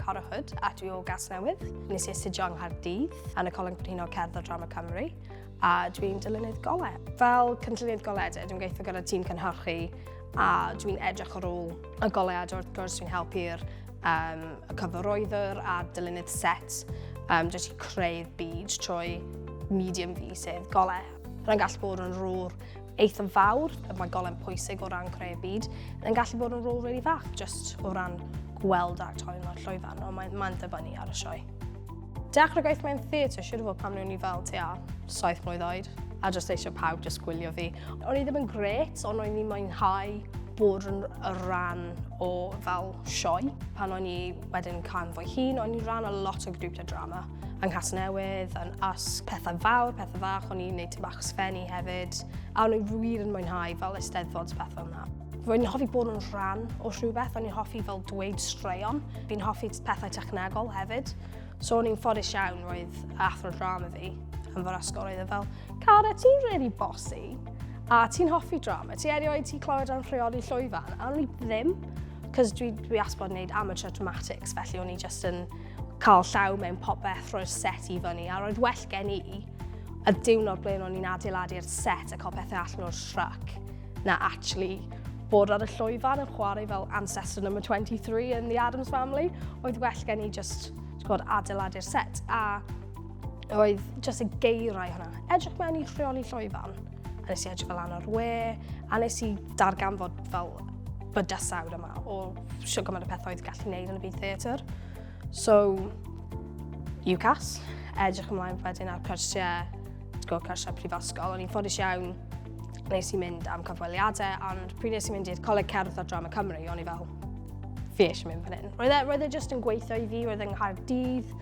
Parahyd a dwi o Gasnewydd. Nes I astudio yng Nghaerdydd yn y Coleg Brenhinol Cerdd a Drama Cymru a dwi'n Cynllunydd Golau. Fel Cynllunydd Golau, dwi'n gweithio gyda tîm cynhyrchu a dwi'n edrych ar ôl y goleuad. Wrth gwrs dwi'n helpu'r cyfarwyddwr a dilynydd set jyst i creu'r byd trwy medium fi sef golau. Rwy'n gallu bod yn rôl eitha fawr, mae golau'n pwysig o ran creu'r byd. Yn gallu bod yn rôl really fach, just o ran gweld actorion o'r llwyfan, ond mae'n dibynnu ar y sioe. Dechrau gweithio mewn theatr, siwr o fod pam nhw'n i fel tua 7 mlwydd oed, a jyst eisiau pawb jyst gwylio fi. O'n i ddim yn gret, ond o'n i'n mwynhau bod yn y ran o fel sioe. Pan o'n i wedyn cael fwy hun, o'n i ran o lot o grwpiau drama. Yng Gasnewydd, yn bethau fawr, bethau fach, o'n i'n gwneud bach sgwennu hefyd. A o'n i'n wir yn mwynhau fel eisteddfod bethau yna. Rwy'n hoffi bod yn rhan o rhywbeth, o'n i'n hoffi fel dweud straeon. Fi'n hoffi pethau technegol hefyd. So o'n i'n ffodus iawn roedd athro drama fi yn fy ysgol roedd fel, Cara, ti'n really bossy? A ti'n hoffi drama? Ti erioed ti clywed am rheoli llwyfan? A o'n i ddim, cos dwi asbod wneud amateur dramatics, felly o'n i just yn cael llaw mewn popeth roi'r set I fyny, a roedd well gen I y diwrnod ble o'n i'n adeiladu'r set a cael pethau allan o'r truck na actually bod ar y llwyfan yn chwarae fel ancestor number 23 in the Addams family. Oedd well gen I just adeiladu'r set a oedd just y geirau hwnna. Edrych mewn I rheoli llwyfan. A nes I edrych fel ano'r we, a nes I darganfod fel bydysawd yma o shwt gymaint o pethau oedd gallu gwneud yn y byd theatr. So, UCAS, edrych ymlaen wedyn ar cyrsiau prifysgol. O'n i'n ffodus iawn nes I mynd am cyfweliadau, ond pryd nes I mynd i'r Coleg Cerdd a Drama Cymru, o'n I fel, fi eisiau mynd fan hyn. Roedd e jyst yn gweithio I fi, roedd yng Nghaerdydd.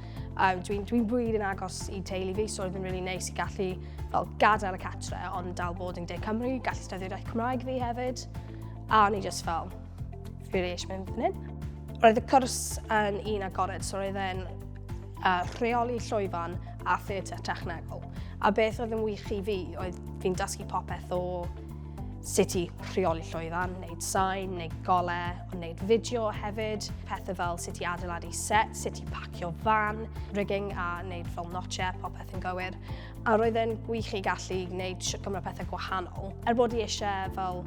Dwi'n wir yn agos I teulu fi, so roedd yn really neis I gallu fel gadael y catre, ond dal bod yn De Cymru, gallu styddi'r iaith Cymraeg fi hefyd. A o'n I jyst fel, fi really eisiau mynd fan hyn. Roedd y cwrs yn un agored, so roedd e'n rheoli llwyfan a theatr technegol. A beth oedd yn wych I fi, oedd fi'n dysgu popeth o sut I rheoli llwyfan, wneud sain, wneud golau, wneud fideo hefyd, pethau fel sut I adeiladu set, sut I pacio fan, rigging a wneud fel notcher, popeth yn gywir. A roedd e'n gwych I gallu wneud shwt gymaint pethau gwahanol. Bod I eisiau fel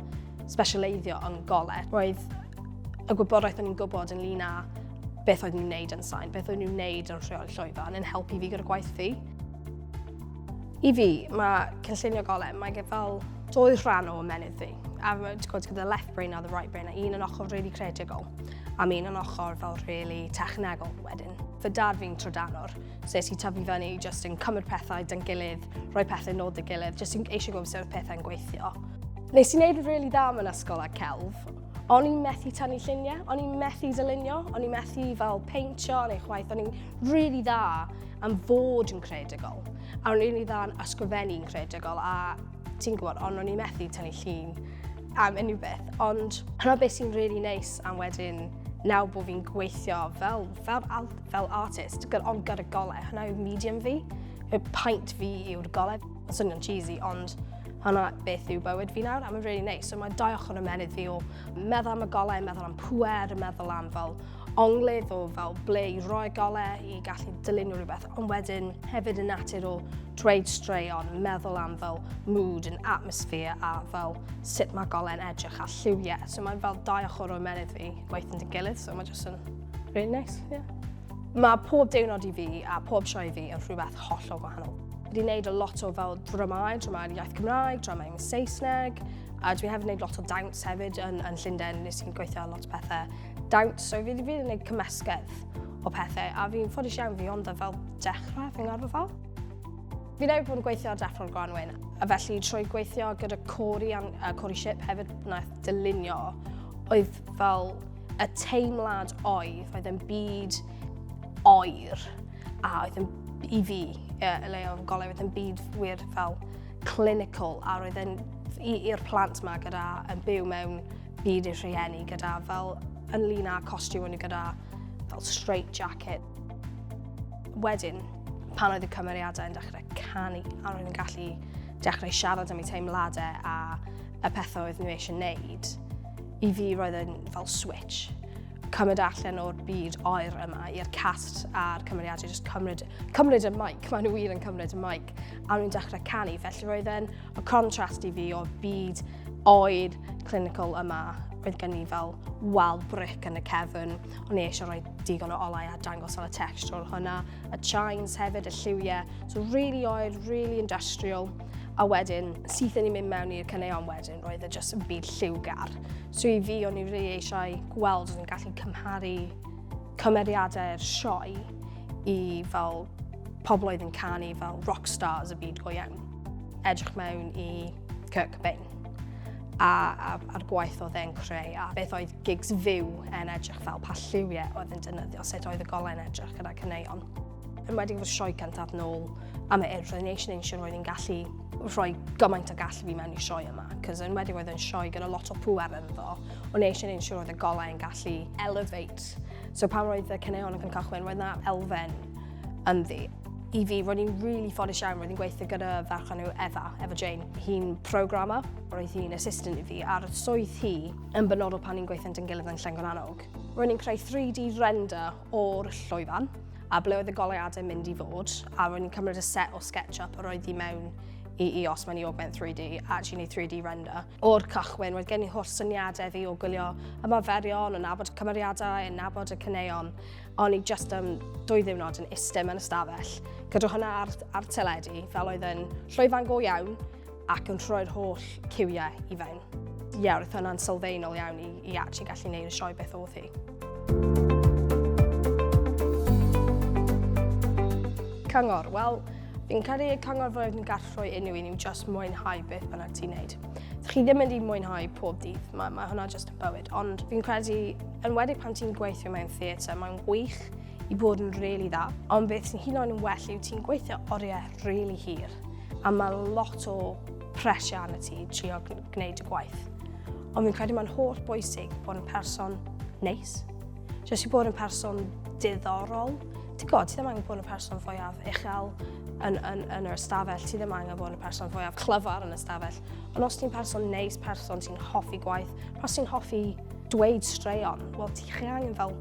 specialeiddio yn golau, roedd y gwybodaeth o'n i'n gwybod ynglyn â beth oedd nhw'n wneud yn sain, beth oedd nhw'n wneud yn rheoli llwyfan yn helpu fi gyda gwaith fi. I fi, mae Cynllunio Golau, mae fel dwy rhan o ymenydd fi. A gyda left brain a the right brain, a un yn ochr really creadigol, a un yn ochr fel really technegol wedyn. Fy dad fi'n trydanwr, so es I tyfu fyny just yn cymryd pethau dyn gilydd, rhoi pethau nod dy gilydd, just eisiau gwybod sut oedd pethau'n gweithio. Nes I wneud really da mewn ysgol a celf. O'n i'n methu tynnu lluniau, o'n i'n methu dylunio, o'n i'n methu fel peintio neu chwaith, o'n i'n really dda am fod yn creadigol. A o'n i'n really dda yn ysgrifennu'n creadigol, a ti'n gwybod, ond o'n i'n methu tynnu llun am unrhyw beth. Ond hynna beth sy'n really neis am wedyn nawr bod fi'n gweithio fel artist, ond gyda golau, hynna yw'r medium fi, y paint fi yw'r golau. Yn swnio'n cheesy, ond hwnna beth yw bywyd fi nawr, a mae'n really neis. So mae dau ochr ymenydd fi o meddwl am y golau, meddwl am pŵer, meddwl am fel onglydd o fel ble I roi golau I gallu dylunio rhywbeth, ond wedyn hefyd yn natur o dweud straeon, meddwl am fel mood and atmosphere a fel sut mae golau'n edrych a lliwiau. So mae'n fel dau ochr o ymenydd fi gweithio'n dy gilydd, so mae jyst yn really nice. Yeah. Mae pob diwrnod I fi a pob sioe fi yn rhywbeth hollol gwahanol. Wedi gwneud a lot o fel dramau iaith Cymraeg, dramau yn Saesneg, a dwi hefyd wneud lot o dawns hefyd yn Llundain, nes i'n gweithio lot o pethau dawns, so fi wedi gwneud cymysgedd o pethau, a fi'n ffodus iawn fi ond fel dechrau, fi'n gorfod fel. Fi newydd bod yn gweithio ar Dechrau'r Gwanwyn, a felly trwy gweithio gyda Cori Ship hefyd wnaeth dylunio, oedd fel y teimlad oedd yn byd oer, a oedd yn I fi, y le o'n golau, oedd yn byd wir fel clinical, a roedd yn i'r plant yma gyda yn byw mewn byd i'r rhieni gyda fel ynglyn â costiwm nhw gyda fel straight jacket. Wedyn, pan oedd y cymeriadau yn dechrau canu, a roedd yn gallu dechrau siarad am eu teimladau a y pethau oedd nhw eisiau wneud, I fi roedd yn fel switch. cymryd allan o'r byd oer yma i'r cast a'r cymeriadau jyst cymryd y mic, maen nhw wir yn cymryd y mic, a nhw'n dechrau canu. Felly roedd e'n y contrast i fi o'r byd oer clinical yma. Roedd gen i fel wal bric yn y cefn, o'n i eisiau rhoi digon o olau a dangos ar y texture hwnna, y chines hefyd, y lliwiau, so really oer, really industrial. A wedyn, syth ni'n mynd mewn i'r caneuon wedyn, roedd e jyst yn byd lliwgar. So i fi, o'n i really eisiau gweld o'n gallu cymharu cymeriadau'r sioe i fel pobl oedd yn canu fel rockstars y byd go iawn. Edrych mewn i Cobain a'r gwaith oedd e'n creu a beth oedd gigs fyw yn edrych fel pa lliwiau oedd yn defnyddio, sut oedd y golau'n edrych gyda caneuon. Yn wedi fod sioe cyntaf nôl am y Erbyn roedd yn gallu rhoi gymaint o gallu fi mewn i'r sioe yma, cos yn wedi oedd yn sioe gyda lot o pŵer ynddo, o'n eisiau neud siŵr oedd y golau yn gallu elevate. So pan roedd y caneuon yn cychwyn, roedd yna elfen ynddi. I fi, roedd hi'n really ffodus iawn, roedd hi'n gweithio gyda ferch enw Effa Jane. Hi'n programmer, roedd hi'n assistant i fi, a'r swydd hi yn benodol pan hi'n gweithio yn gilydd yn Llangrannog. Roedd hi'n creu 3D render o'r llwyfan, a ble oedd y goleuadau mynd i fod, a roedd hi'n cymryd y set o SketchUp a roedd hi mewn i os mae'n i augment 3D, actually neud 3D render. O'r cychwyn, roedd gen i holl syniadau fi o gwylio ymarferion, yn nabod y cymeriadau, yn nabod y caneuon. O'n i just am 2 ddiwrnod yn ystym yn ystafell, gyda hwnna ar teledu, fel oedd yn llwyfan go iawn ac yn rhoi'r holl ciwiau i fewn. Ie, roedd hwnna'n sylfaenol iawn i actually gallu neud y sioe beth oedd hi. Cyngor, wel, fi'n credu y cyngor fod yn gallu rhoi unrhyw un yw just mwynhau beth bynnag ti'n neud. Chi ddim yn mynd i mwynhau pob dydd, mae hwnna just yn bywyd, ond fi'n credu, yn wedi pan ti'n gweithio mewn theatr, mae'n gwych i bod yn really dda, ond beth sy'n hyd yn oed yn well yw ti'n gweithio oriau really hir, a mae lot o presio arno ti trio gwneud y gwaith. Ond fi'n credu mae'n holl bwysig bod yn person neis, jyst i bod yn person diddorol. Ti'n gwybod, ti ddim angen bod yn person fwyaf uchel yn yr ystafell, ti ddim angen bod yn person fwyaf clyfar yn y ystafell. Ond os ti'n person neis, person sy'n hoffi gwaith, os ti'n hoffi dweud straeon, wel ti angen fel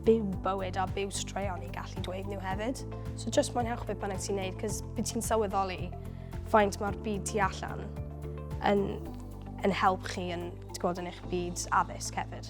byw bywyd a byw straeon i gallu dweud nhw hefyd. So just mwynhewch beth bynnag ti'n neud, cos bydd ti'n sylweddoli faint mae'r byd tu allan yn help chi yn eich byd addysg hefyd.